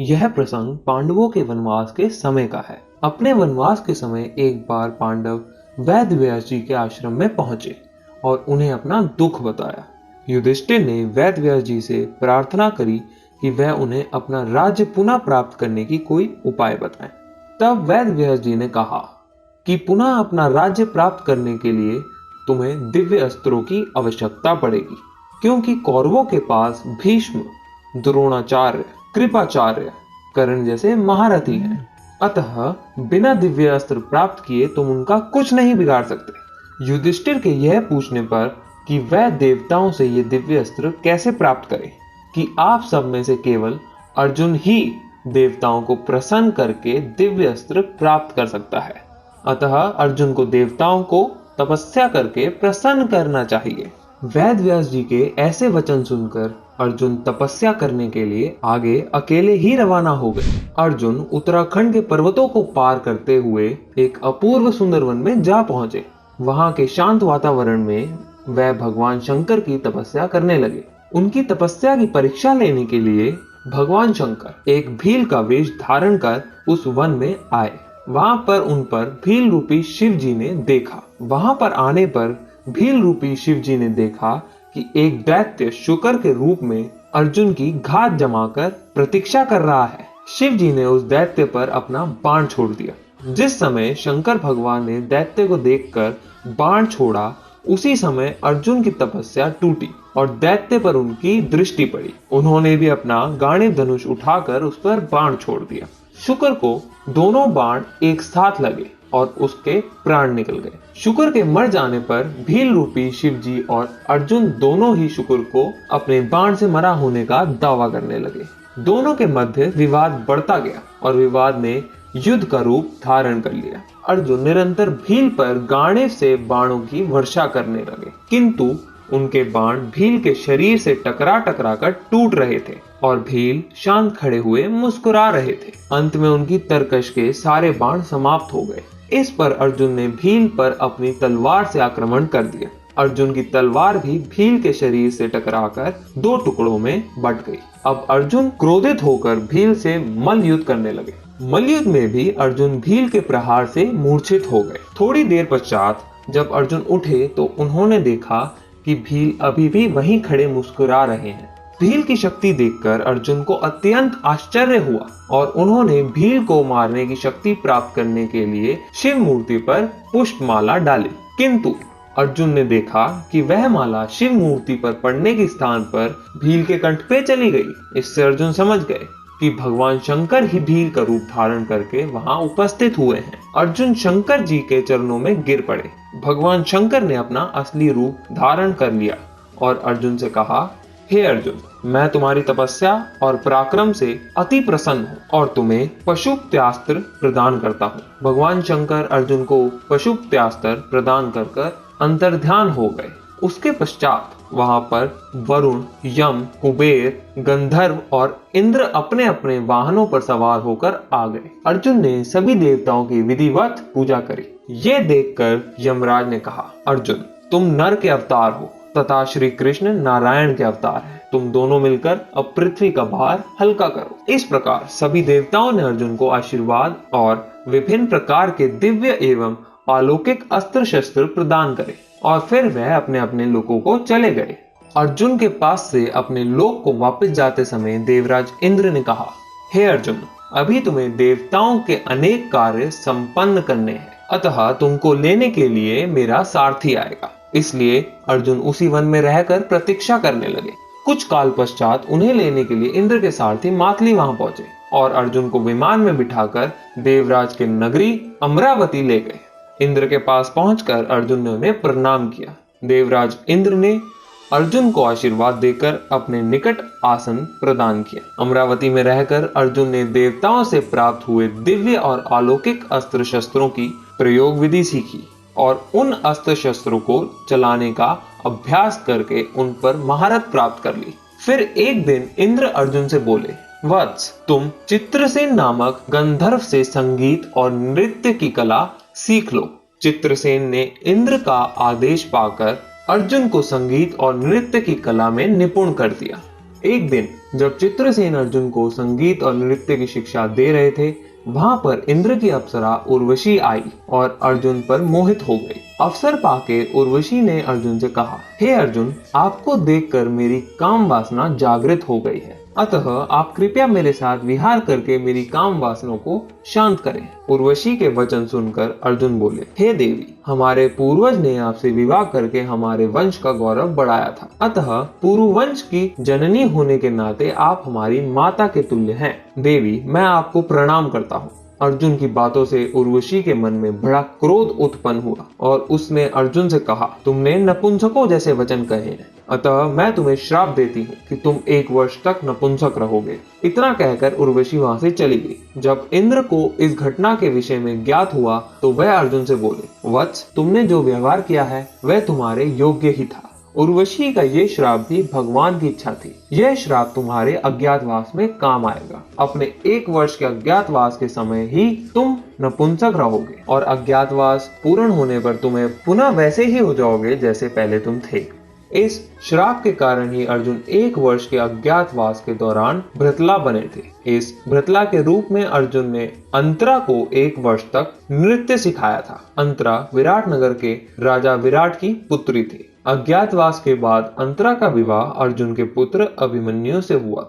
यह प्रसंग पांडवों के वनवास के समय का है। अपने वनवास के समय एक बार पांडव वेद व्यास जी के आश्रम में पहुंचे और उन्हें अपना दुख बताया। युधिष्ठिर ने वेद व्यास जी से प्रार्थना करी कि वह उन्हें अपना राज्य पुनः प्राप्त करने की कोई उपाय बताएं। तब वेद व्यास जी ने कहा कि पुनः अपना राज्य प्राप्त करने के लिए तुम्हें दिव्य अस्त्रों की आवश्यकता पड़ेगी, क्योंकि कौरवों के पास भीष्म, द्रोणाचार्य, कृपाचार्य, कर्ण जैसे महारथी हैं। अतः बिना दिव्य अस्त्र प्राप्त किए तुम उनका कुछ नहीं बिगाड़ सकते। युधिष्ठिर के यह पूछने पर कि वह देवताओं से ये दिव्य अस्त्र कैसे प्राप्त करे, कि आप सब में से केवल अर्जुन ही देवताओं को प्रसन्न करके दिव्य अस्त्र प्राप्त कर सकता है। अतः अर्जुन को देवताओं को तपस्या करके प्रसन्न करना चाहिए। वेद व्यास जी के ऐसे वचन सुनकर अर्जुन तपस्या करने के लिए आगे अकेले ही रवाना हो गए। अर्जुन उत्तराखंड के पर्वतों को पार करते हुए एक अपूर्व सुंदर वन में जा पहुंचे। वहां के शांत वातावरण में वह भगवान शंकर की तपस्या करने लगे। उनकी तपस्या की परीक्षा लेने के लिए भगवान शंकर एक भील का वेश धारण कर उस वन में आए। वहां पर उन पर भील रूपी शिव जी ने देखा। वहां पर आने पर भील रूपी शिव जी ने देखा कि एक दैत्य शुकर के रूप में अर्जुन की घात जमाकर प्रतीक्षा कर रहा है। शिव जी ने उस दैत्य पर अपना बाण छोड़ दिया। जिस समय शंकर भगवान ने दैत्य को देखकर बाण छोड़ा, उसी समय अर्जुन की तपस्या टूटी और दैत्य पर उनकी दृष्टि पड़ी। उन्होंने भी अपना गांडीव धनुष उठाकर उस पर बाण छोड़ दिया। शुकर को दोनों बाण एक साथ लगे और उसके प्राण निकल गए। शुकर के मर जाने पर भील रूपी शिव जी और अर्जुन दोनों ही शुकर को अपने बाण से मरा होने का दावा करने लगे। दोनों के मध्य विवाद बढ़ता गया और विवाद ने युद्ध का रूप धारण कर लिया। अर्जुन निरंतर भील पर गांडीव से बाणों की वर्षा करने लगे, किंतु उनके बाण भील के शरीर से टकरा टकरा कर टूट रहे थे और भील शांत खड़े हुए मुस्कुरा रहे थे। अंत में उनकी तरकश के सारे बाण समाप्त हो गए। इस पर अर्जुन ने भील पर अपनी तलवार से आक्रमण कर दिया। अर्जुन की तलवार भी भील के शरीर से टकराकर दो टुकड़ों में बट गई। अब अर्जुन क्रोधित होकर भील से मल्ल युद्ध करने लगे। मल्ल युद्ध में भी अर्जुन भील के प्रहार से मूर्छित हो गए। थोड़ी देर पश्चात जब अर्जुन उठे तो उन्होंने देखा कि भील अभी भी वहीं खड़े मुस्कुरा रहे हैं। भील की शक्ति देखकर अर्जुन को अत्यंत आश्चर्य हुआ और उन्होंने भील को मारने की शक्ति प्राप्त करने के लिए शिव मूर्ति पर पुष्पमाला डाली, किंतु अर्जुन ने देखा कि वह माला शिव मूर्ति पर पड़ने के स्थान पर भील के कंठ पे चली गई। इससे अर्जुन समझ गए कि भगवान शंकर ही भील का रूप धारण करके वहां उपस्थित हुए हैं। अर्जुन शंकर जी के चरणों में गिर पड़े। भगवान शंकर ने अपना असली रूप धारण कर लिया और अर्जुन से कहा, हे अर्जुन, मैं तुम्हारी तपस्या और पराक्रम से अति प्रसन्न हूँ और तुम्हें पशुपत्यास्त्र प्रदान करता हूँ। भगवान शंकर अर्जुन को पशुपत्यास्त्र प्रदान कर अंतर्ध्यान हो गए। उसके पश्चात वहां पर वरुण, यम, कुबेर, गंधर्व और इंद्र अपने अपने वाहनों पर सवार होकर आ गए। अर्जुन ने सभी देवताओं की विधिवत पूजा करी। ये देखकर यमराज ने कहा, अर्जुन, तुम नर के अवतार हो तथा श्री कृष्ण नारायण के अवतार हैं। तुम दोनों मिलकर अब पृथ्वी का भार हल्का करो। इस प्रकार सभी देवताओं ने अर्जुन को आशीर्वाद और विभिन्न प्रकार के दिव्य एवं अलौकिक अस्त्र शस्त्र प्रदान करे और फिर वह अपने अपने लोकों को चले गए। अर्जुन के पास से अपने लोक को वापस जाते समय देवराज इंद्र ने कहा, हे अर्जुन, अभी तुम्हें देवताओं के अनेक कार्य संपन्न करने हैं, अतः तुमको लेने के लिए मेरा सारथी आएगा। इसलिए अर्जुन उसी वन में रहकर प्रतीक्षा करने लगे। कुछ काल पश्चात उन्हें लेने के लिए इंद्र के सारथी मातली वहां पहुंचे और अर्जुन को विमान में बिठाकर देवराज के नगरी अमरावती ले गए। इंद्र के पास पहुंचकर अर्जुन ने उन्हें प्रणाम किया। देवराज इंद्र ने अर्जुन को आशीर्वाद देकर अपने निकट आसन प्रदान किया। अमरावती में रहकर अर्जुन ने देवताओं से प्राप्त हुए दिव्य और अलौकिक अस्त्र शस्त्रों की प्रयोग विधि सीखी और उन अस्त्र शस्त्रों को चलाने का अभ्यास करके उन पर महारत प्राप्त कर ली। फिर एक दिन इंद्र अर्जुन से बोले, वत्स, तुम चित्रसेन नामक गंधर्व से संगीत और नृत्य की कला सीख लो। चित्रसेन ने इंद्र का आदेश पाकर अर्जुन को संगीत और नृत्य की कला में निपुण कर दिया। एक दिन जब चित्रसेन अर्जुन को संगीत और नृत्य की शिक्षा दे रहे थे, वहां पर इंद्र की अप्सरा उर्वशी आई और अर्जुन पर मोहित हो गई। अवसर पाके उर्वशी ने अर्जुन से कहा, हे अर्जुन, आपको देखकर मेरी काम वासना जागृत हो गई है, अतः आप कृपया मेरे साथ विहार करके मेरी काम वासनाओं को शांत करें। उर्वशी के वचन सुनकर अर्जुन बोले, हे देवी, हमारे पूर्वज ने आपसे विवाह करके हमारे वंश का गौरव बढ़ाया था, अतः पुरुवंश की जननी होने के नाते आप हमारी माता के तुल्य हैं। देवी, मैं आपको प्रणाम करता हूँ। अर्जुन की बातों से उर्वशी के मन में बड़ा क्रोध उत्पन्न हुआ और उसने अर्जुन से कहा, तुमने नपुंसकों जैसे वचन कहे हैं, अतः मैं तुम्हें श्राप देती हूँ कि तुम 1 वर्ष तक नपुंसक रहोगे। इतना कहकर उर्वशी वहां से चली गई। जब इंद्र को इस घटना के विषय में ज्ञात हुआ तो वह अर्जुन से बोले, वत्स, तुमने जो व्यवहार किया है वह तुम्हारे योग्य ही था। उर्वशी का ये श्राप भी भगवान की इच्छा थी। यह श्राप तुम्हारे अज्ञातवास में काम आएगा। अपने 1 वर्ष के अज्ञातवास के समय ही तुम नपुंसक रहोगे और अज्ञातवास पूर्ण होने पर तुम्हें पुनः वैसे ही हो जाओगे जैसे पहले तुम थे। इस श्राप के कारण ही अर्जुन 1 वर्ष के अज्ञातवास के दौरान भृतला बने थे। इस भृतला के रूप में अर्जुन ने अंतरा को 1 वर्ष तक नृत्य सिखाया था। अंतरा विराट नगर के राजा विराट की पुत्री थी। अज्ञातवास के बाद अंतरा का विवाह अर्जुन के पुत्र अभिमन्यु से हुआ।